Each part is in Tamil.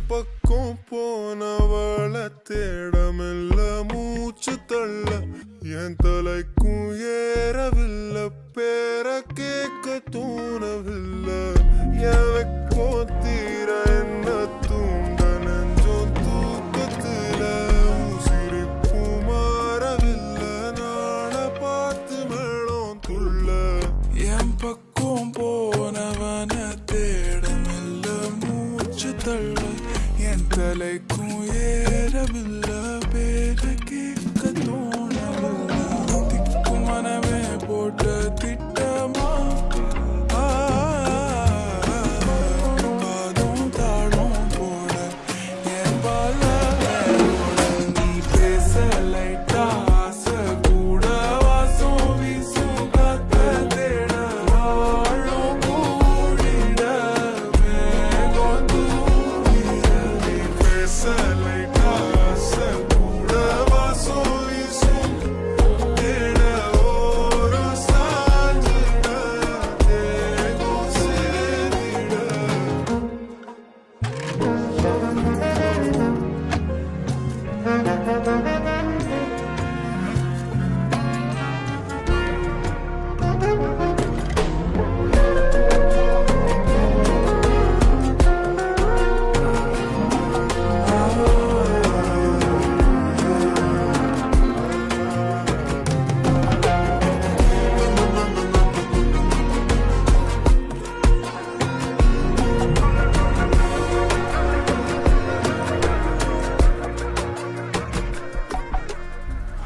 பக்கம் போனவள தேடமில்ல மூச்சு தள்ள என் தலைக்கும் ஏறவில்லை பேர கேட்க தூணவில்லை என் வெக்கம் தீர என்ன தூண்ட நெஞ்சோம் தூக்கத்துல உசிரிப்பும் மாறவில்லை நாள பார்த்து மேளம் துள்ள என் பக்கம் போனவன தேடமில்ல மூச்சு தள்ள என் தலைக்கும் ஏறவில்லை பேர கேட்க தோணவில்லை திக்கு மனமே போட்ட திட்டமா காதும் தாழும் போட என் பால நீ பேச லைட்டா ஆசை கூட வாசம் வீசும் காத்த தேட வாழும் கூடிட மேகம் தூவிட நீ பேச லைட்டா ஆசை கூட வாசம் வீசும் தேட ஓரம் சாஞ்சிட தேகம் சேரிட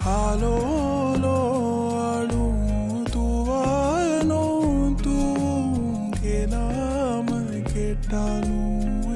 Halo, lo, alu, tu vano, tu, que la me que talu.